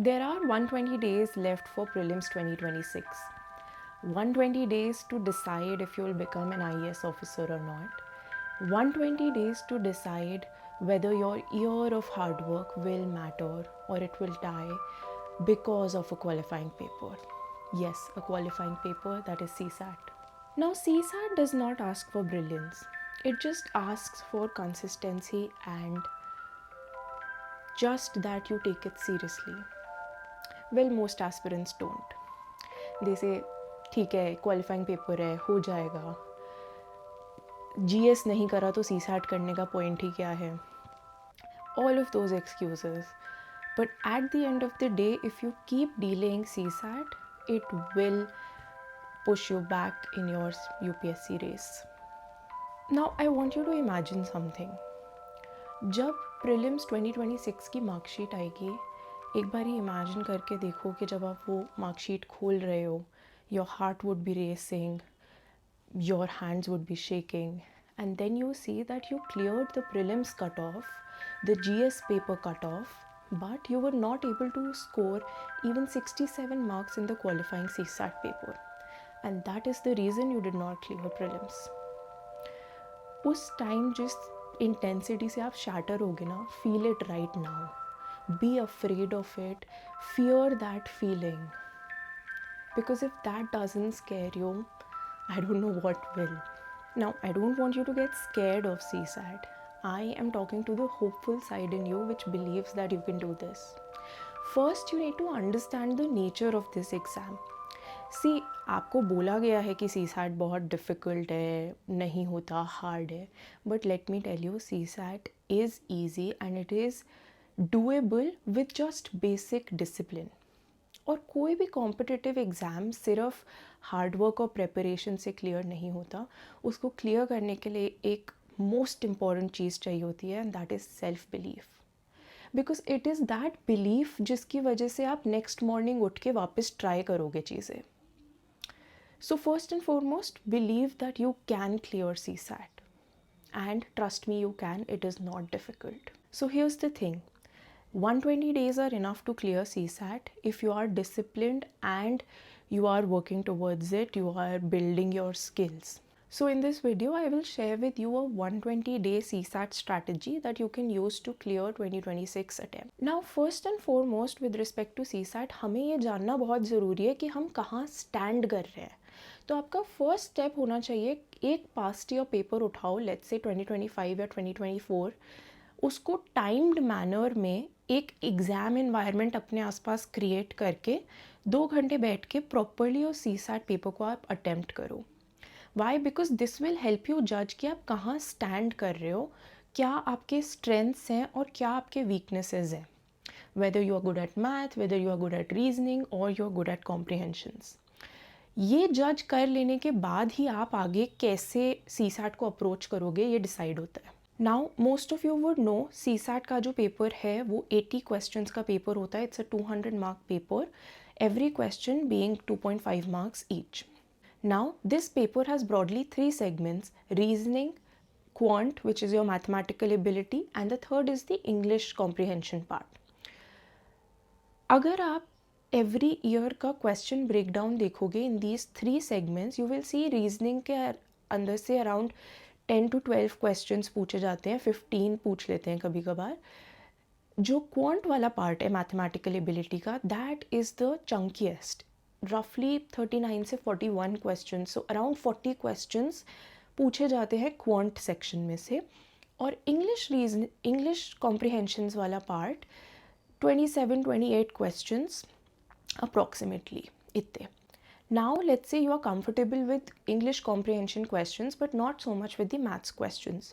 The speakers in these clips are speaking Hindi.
There are 120 days left for prelims 2026. 120 days to decide if you'll become an IAS officer or not. 120 days to decide whether your year of hard work will matter or it will die because of a qualifying paper. Yes, a qualifying paper, that is CSAT. Now, CSAT does not ask for brilliance, it just asks for consistency and just that you take it seriously. Well, most aspirants don't. They say, ठीक है, क्वालिफाइंग पेपर है, हो जाएगा, GS नहीं करा तो CSAT करने का पॉइंट ही क्या है. All of those excuses. But at the end of the day, if you keep delaying CSAT, it will push you back in your UPSC race. Now, I want you to imagine something. जब प्रीलिम्स 2026 की मार्कशीट आएगी, एक बार ही इमेजिन करके देखो कि जब आप वो मार्कशीट खोल रहे हो, your heart would be racing, your hands would be shaking, and then you see that you cleared the prelims cutoff, the GS paper cutoff, but you were not able to score even 67 marks in the qualifying CSAT paper. And that is the reason you did not clear prelims. उस टाइम जिस इंटेंसिटी से आप शैटर होगे ना, feel it right now. Be afraid of it, fear that feeling, because if that doesn't square you, I don't know what will. Now, I don't want you to get scared of CSAT. I am talking to the hopeful side in you which believes that you can do this. First, you need to understand the nature of this exam. See, आपको बोला गया है कि CSAT बहुत डिफ़िकल्ट है, नहीं होता, हार्ड है. But let me tell you, CSAT is easy and it is doable with just basic discipline. और कोई भी कॉम्पिटिटिव एग्ज़ाम सिर्फ हार्ड वर्क और प्रिपरेशन से क्लियर नहीं होता. उसको क्लियर करने के लिए एक मोस्ट इम्पॉर्टेंट चीज़ चाहिए होती है, and that is self belief. Because it is that belief जिसकी वजह से आप नेक्स्ट मॉर्निंग उठ के वापस ट्राई करोगे चीज़ें. So first and foremost, believe that you can clear CSAT. And trust me, you can. It is not difficult. So here's the thing. 120 days are enough to clear CSAT if you are disciplined and you are working towards it, you are building your skills. So in this video, I will share with you a 120-day CSAT strategy that you can use to clear 2026 attempt. Now, first and foremost, with respect to CSAT, हमें ये जानना बहुत ज़रूरी है कि हम कहाँ stand कर रहे हैं. तो आपका फर्स्ट स्टेप होना चाहिए, एक पास्ट ईयर पेपर उठाओ, लेट्स से 2025 या 2024, उसको टाइम्ड मैनर में एक एग्ज़ाम इन्वायरमेंट अपने आसपास क्रिएट करके 2 घंटे बैठ के प्रॉपरली उस CSAT पेपर को आप अटेम्प्ट करो. Why? Because this will help you जज कि आप कहाँ स्टैंड कर रहे हो, क्या आपके स्ट्रेंथ्स हैं और क्या आपके वीकनेसेस हैं. Whether you are good at math, whether you are good at reasoning और you are good at comprehensions. ये जज कर लेने के बाद ही आप आगे कैसे CSAT को अप्रोच करोगे ये डिसाइड होता है. Now most of you would know CSAT का जो पेपर है वो 80 क्वेश्चंस का पेपर होता है. It's a 200 mark paper, every question being 2.5 marks each. Now this paper has broadly 3 segments: reasoning, quant which is your mathematical ability, and the third is the English comprehension part. अगर आप एवरी ईयर का क्वेश्चन ब्रेकडाउन देखोगे in these 3 segments, you will see reasoning के अंदर से अराउंड 10 to 12 क्वेश्चंस पूछे जाते हैं, 15 पूछ लेते हैं कभी कभार. जो क्वांट वाला पार्ट है मैथमेटिकल एबिलिटी का, दैट इज़ द चंकीएस्ट, रफली 39 से 41 क्वेश्चन. सो अराउंड 40 क्वेश्चंस पूछे जाते हैं क्वांट सेक्शन में से. और इंग्लिश कॉम्प्रिहेंशंस वाला पार्ट 27-28 questions approximately. इतने. Now let's say you are comfortable with English comprehension questions but not so much with the maths questions.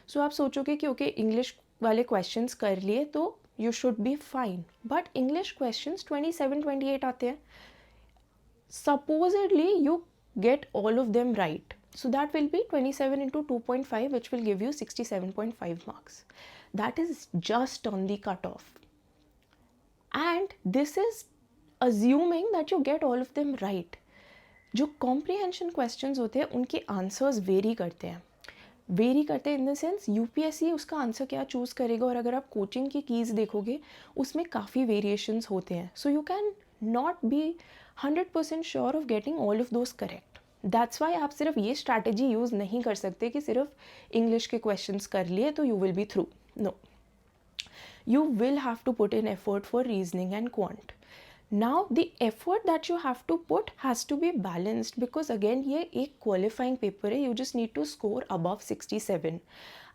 So आप सोचोगे कि okay, English वाले questions कर लिए तो you should be fine. But English questions 27-28 आते हैं. Supposedly you get all of them right. So that will be 27 into 2.5, which will give you 67.5 marks. That is just on the cutoff. And this is assuming that you get all of them right. जो comprehension questions होते हैं उनके answers vary करते हैं. वेरी करते हैं इन द सेंस यूपीएससी उसका आंसर क्या चूज़ करेगा, और अगर आप कोचिंग की कीज़ देखोगे उसमें काफ़ी वेरिएशंस होते हैं. So you can not be 100% sure of getting all of those correct. That's why आप सिर्फ ये स्ट्रैटेजी यूज़ नहीं कर सकते कि सिर्फ इंग्लिश के क्वेश्चंस कर लिए तो you will be through. No, you will have to put in effort for reasoning and quant. Now the effort that you have to put has to be balanced, because again ये एक qualifying paper है. You just need to score above 67.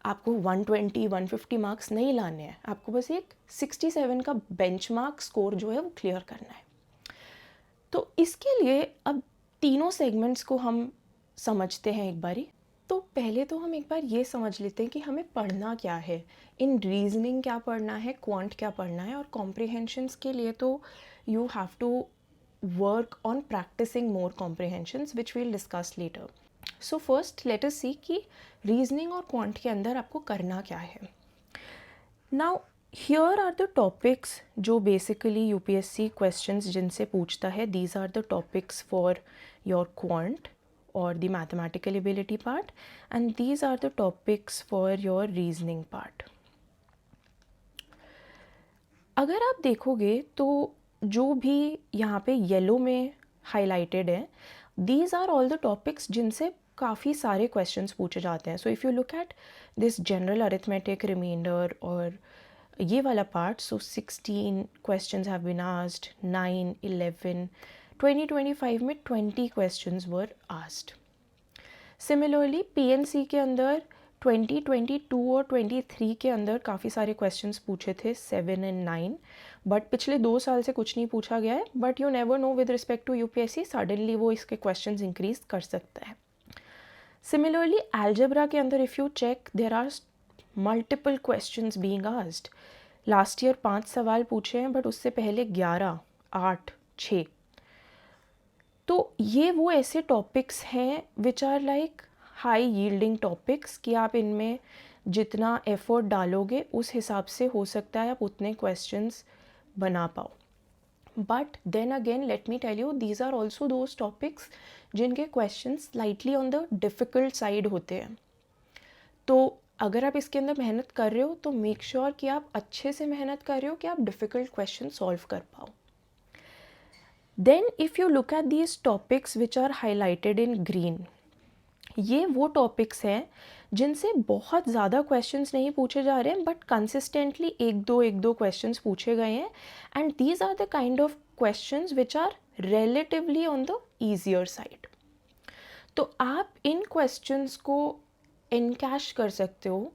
आपको 120 150 मार्क्स नहीं लाने हैं, आपको बस एक 67 का बेंचमार्क स्कोर जो है वो क्लियर करना है. तो इसके लिए अब तीनों सेगमेंट्स को हम समझते हैं एक बारी. तो पहले तो हम एक बार ये समझ लेते हैं कि हमें पढ़ना क्या है. इन रीजनिंग क्या पढ़ना है, क्वांट क्या पढ़ना है, और कॉम्प्रिहेंशंस के लिए तो you have to work on practising more comprehensions which we'll discuss later. So first let us see कि रीजनिंग और क्वांट के अंदर आपको करना क्या है. Now here are the topics जो बेसिकली यूपीएससी क्वेश्चंस जिनसे पूछता है. These are the topics for your quant or the mathematical ability part, and these are the topics for your reasoning part. अगर आप देखोगे तो जो भी यहाँ पे येलो में हाईलाइटेड है, these are all the topics जिनसे काफ़ी सारे questions पूछे जाते हैं. So if you look at this general arithmetic, remainder और ये वाला part, so 16 questions have been asked, 9, 11, 2025 में 20 questions were asked. Similarly PNC के अंदर 2022 और 23 के अंदर काफ़ी सारे questions पूछे थे, 7 and 9, बट पिछले 2 साल से कुछ नहीं पूछा गया है. But you never know with respect to UPSC, suddenly वो इसके questions इंक्रीज कर सकता है. Similarly algebra के अंदर if you check there are multiple questions being asked. Last year 5 सवाल पूछे हैं, बट उससे पहले 11, 8, 6. तो ये वो ऐसे टॉपिक्स हैं which are like high yielding topics कि आप इनमें जितना एफर्ट डालोगे उस हिसाब से हो सकता है आप उतने क्वेश्चंस बना पाओ. But then again let me tell you, these are also those topics जिनके questions slightly on the difficult side होते हैं. तो अगर आप इसके अंदर मेहनत कर रहे हो तो मेक श्योर कि आप अच्छे से मेहनत कर रहे हो कि आप डिफ़िकल्ट क्वेश्चन सॉल्व कर पाओ. Then if you look at these topics which are highlighted in green, ये वो topics हैं जिनसे बहुत ज़्यादा questions नहीं पूछे जा रहे हैं, but consistently एक दो questions पूछे गए हैं, and these are the kind of questions which are relatively on the easier side. तो आप इन questions को encash कर सकते हो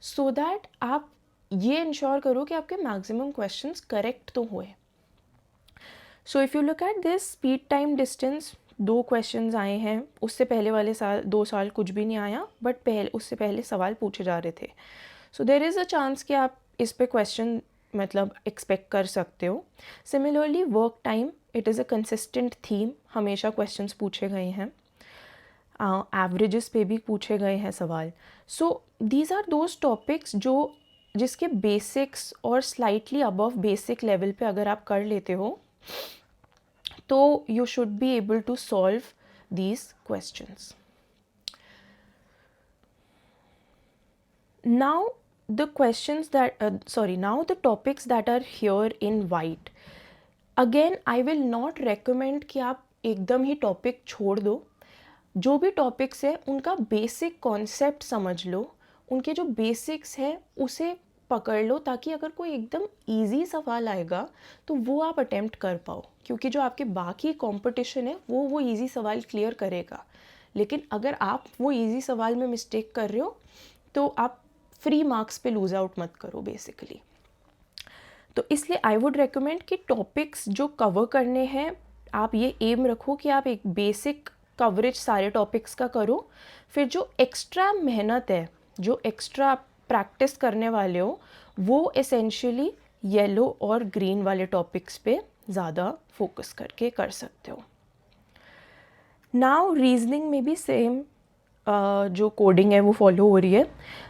so that आप ये ensure करो कि आपके maximum questions correct तो हुए. So if you look at this speed time distance, 2 questions आए हैं. उससे पहले वाले 2 साल कुछ भी नहीं आया, बट उससे पहले सवाल पूछे जा रहे थे. So there is a chance कि आप इस पे क्वेश्चन मतलब एक्सपेक्ट कर सकते हो. Similarly work time, it is a consistent theme, हमेशा क्वेश्चंस पूछे गए हैं. एवरेजेस पे भी पूछे गए हैं सवाल. So these are those topics जिसके बेसिक्स और स्लाइटली अबव बेसिक लेवल पे अगर आप कर लेते हो तो you should be able to solve these questions. Now the topics that are here in white. Again, I will not recommend कि आप एकदम ही टॉपिक छोड़ दो. जो भी टॉपिक्स है उनका बेसिक कॉन्सेप्ट समझ लो, उनके जो बेसिक्स हैं उसे पकड़ लो, ताकि अगर कोई एकदम इजी सवाल आएगा तो वो आप अटेम्प्ट कर पाओ. क्योंकि जो आपके बाकी कंपटीशन है वो इजी सवाल क्लियर करेगा. लेकिन अगर आप वो इजी सवाल में मिस्टेक कर रहे हो तो आप फ्री मार्क्स पे लूज आउट मत करो बेसिकली. तो इसलिए आई वुड रेकमेंड कि टॉपिक्स जो कवर करने हैं आप ये एम रखो कि आप एक बेसिक कवरेज सारे टॉपिक्स का करो. फिर जो एक्स्ट्रा मेहनत है, जो एक्स्ट्रा प्रैक्टिस करने वाले हो, वो एसेंशियली येलो और ग्रीन वाले टॉपिक्स पे ज़्यादा फोकस करके कर सकते हो. नाउ रीजनिंग में भी सेम जो कोडिंग है वो फॉलो हो रही है.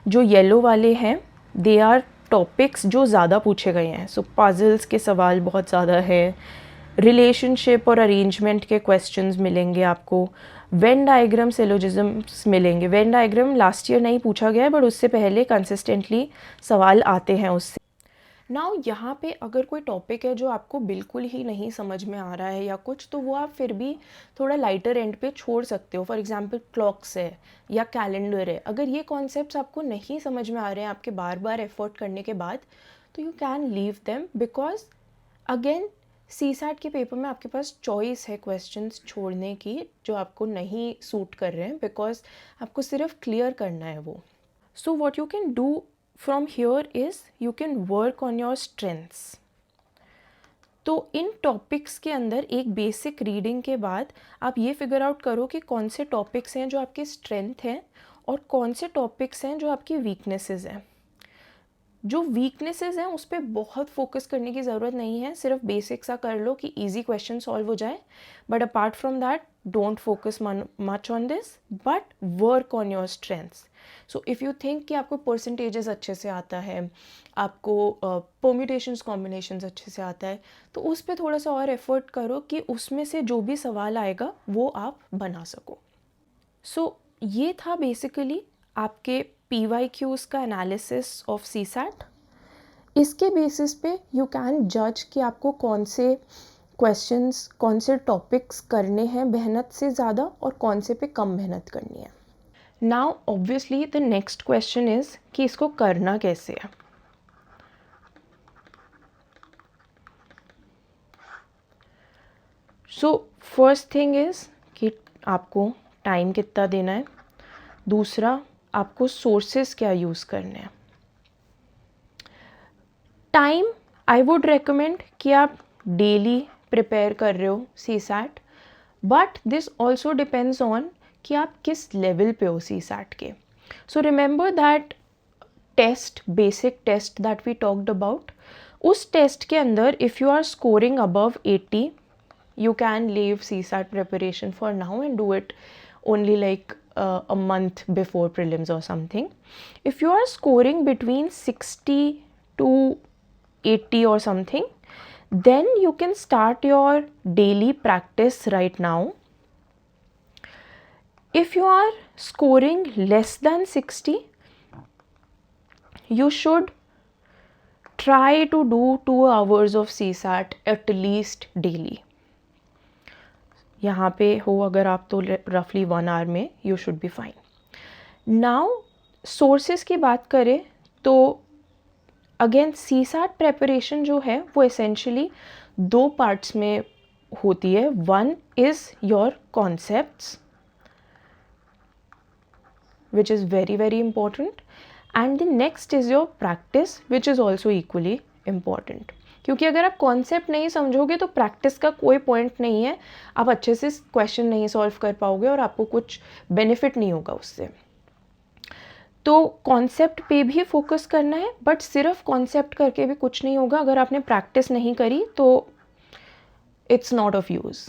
जो येलो वाले हैं दे आर टॉपिक्स जो ज़्यादा पूछे गए हैं. सो पजल्स के सवाल बहुत ज़्यादा है, रिलेशनशिप और अरेंजमेंट के क्वेश्चंस मिलेंगे आपको, वेन डायग्राम सिलोजिज्म्स मिलेंगे। वेन डायग्राम लास्ट ईयर नहीं पूछा गया है बट उससे पहले कंसिस्टेंटली सवाल आते हैं उससे। नाउ यहाँ पे अगर कोई टॉपिक है जो आपको बिल्कुल ही नहीं समझ में आ रहा है या कुछ, तो वो आप फिर भी थोड़ा लाइटर एंड पे छोड़ सकते हो। फॉर एग्जांपल क्लॉक्स है या कैलेंडर है, अगर ये कॉन्सेप्ट्स आपको नहीं समझ में आ रहे हैं आपके बार बार एफर्ट करने के बाद, तो you can leave them, because again CSAT के पेपर में आपके पास चॉइस है क्वेश्चंस छोड़ने की जो आपको नहीं सूट कर रहे हैं, बिकॉज आपको सिर्फ क्लियर करना है वो। So what you can do from here is you can work on your strengths। तो इन टॉपिक्स के अंदर एक बेसिक रीडिंग के बाद आप ये फिगर आउट करो कि कौन से टॉपिक्स हैं जो आपके स्ट्रेंथ हैं और कौन से टॉपिक्स हैं जो आपकी वीकनेसेस हैं। जो वीकनेसेस हैं उस पर बहुत फोकस करने की ज़रूरत नहीं है, सिर्फ बेसिक सा कर लो कि इजी क्वेश्चन सॉल्व हो जाए, but apart from that don't focus much on this, but work on your strengths. So if you think कि आपको परसेंटेजेस अच्छे से आता है, आपको परम्यूटेशंस कॉम्बिनेशंस अच्छे से आता है, तो उस पर थोड़ा सा और एफर्ट करो कि उसमें से जो भी सवाल आएगा वो आप बना सको। सो ये था बेसिकली आपके PYQs का एनालिसिस ऑफ CSAT। इसके बेसिस पे यू कैन जज कि आपको कौन से क्वेश्चंस, कौन से टॉपिक्स करने हैं मेहनत से ज़्यादा और कौन से पे कम मेहनत करनी है। Now obviously the next question is कि इसको करना कैसे है। सो फर्स्ट थिंग इज़ कि आपको टाइम कितना देना है, दूसरा आपको सोर्सेस क्या यूज़ करने हैं। टाइम आई वुड रेकमेंड कि आप डेली प्रिपेयर कर रहे हो CSAT, but this also depends on कि आप किस लेवल पे हो CSAT के। So remember that test, basic test that we talked about, उस टेस्ट के अंदर if you are scoring above 80, you can leave CSAT preparation for now and do it only like a month before prelims or something. If you are scoring between 60 to 80 or something, then you can start your daily practice right now. If you are scoring less than 60, you should try to do 2 hours of CSAT at least daily. यहाँ पे हो अगर आप तो रफली 1 आवर में you should be fine. Now sources की बात करें तो अगेन CSAT प्रेपरेशन जो है वो एसेंशियली 2 पार्ट्स में होती है। One is your concepts which is very very important, and the next is your practice which is also equally important. क्योंकि अगर आप कॉन्सेप्ट नहीं समझोगे तो प्रैक्टिस का कोई पॉइंट नहीं है, आप अच्छे से क्वेश्चन नहीं सॉल्व कर पाओगे और आपको कुछ बेनिफिट नहीं होगा उससे। तो कॉन्सेप्ट पे भी फोकस करना है, बट सिर्फ कॉन्सेप्ट करके भी कुछ नहीं होगा। अगर आपने प्रैक्टिस नहीं करी तो इट्स नॉट ऑफ यूज़।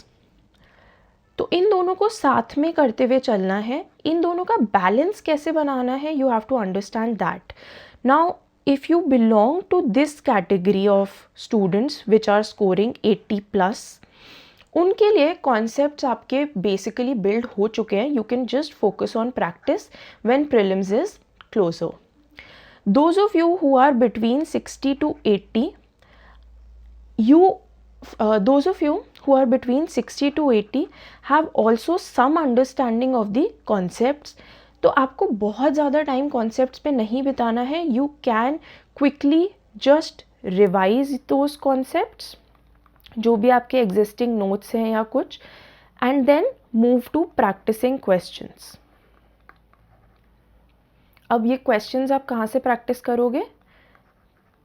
तो इन दोनों को साथ में करते हुए चलना है। इन दोनों का बैलेंस कैसे बनाना है, you have to understand that. Now if you belong to this category of students which are scoring 80+, उनके लिए concepts आपके basically build हो चुके हैं। You can just focus on practice when prelims is closer. Those of you who are between 60 to 80, those of you who are between 60 to 80 have also some understanding of the concepts. तो आपको बहुत ज़्यादा टाइम कॉन्सेप्ट्स पे नहीं बिताना है। You can quickly just revise those concepts जो भी आपके एग्जिस्टिंग नोट्स हैं या कुछ, and then move to practising questions. अब ये क्वेश्चंस आप कहाँ से प्रैक्टिस करोगे?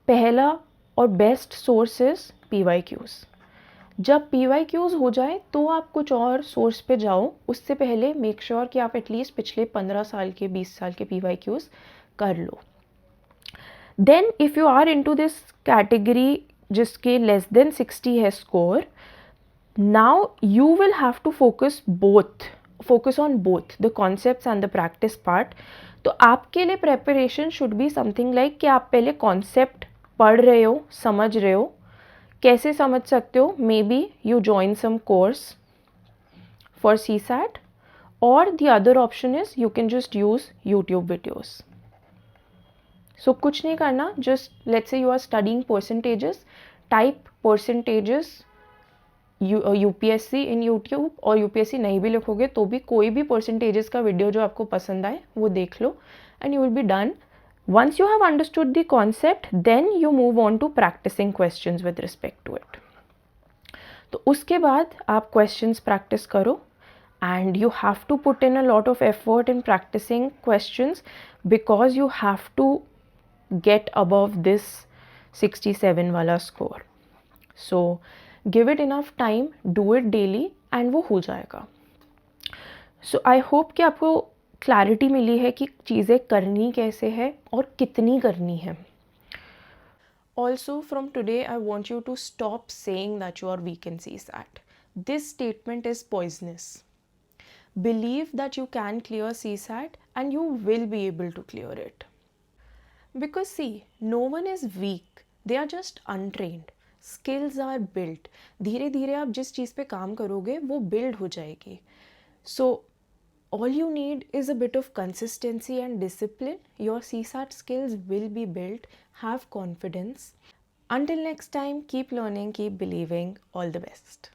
पहला और बेस्ट सोर्स इज PYQs। जब PYQs हो जाए तो आप कुछ और सोर्स पे जाओ, उससे पहले मेक श्योर कि आप एटलीस्ट पिछले 15 साल के 20 साल के PYQs कर लो। Then if you are into this category जिसके लेस देन 60 है score, now you will have to focus on both the concepts and the practice part. तो आपके लिए preparation should be something like कि आप पहले कॉन्सेप्ट पढ़ रहे हो, समझ रहे हो। कैसे समझ सकते हो? Maybe you join some course for CSAT, or the other option is you can just use YouTube videos. So कुछ नहीं करना, just let's say you are studying percentages, type percentages UPSC in YouTube, और UPSC नहीं भी लिखोगे तो भी कोई भी percentages का वीडियो जो आपको पसंद आए वो देख लो and you will be done. Once you have understood the concept, then you move on to practicing questions with respect to it. तो उसके बाद आप questions practice करो, and you have to put in a lot of effort in practicing questions because you have to get above this 67 वाला score. So give it enough time, do it daily, and वो हो जाएगा. So I hope कि आपको क्लैरिटी मिली है कि चीज़ें करनी कैसे है और कितनी करनी है. Also, from today, I want you to stop saying that you are weak in CSAT. This statement is poisonous. Believe that you can clear CSAT and you will be able to clear it. Because see, no one is weak. They are just untrained. Skills are built. धीरे धीरे आप जिस चीज़ पे काम करोगे वो build हो जाएगी. So all you need is a bit of consistency and discipline. Your CSAT skills will be built. Have confidence. Until next time, keep learning, keep believing. All the best.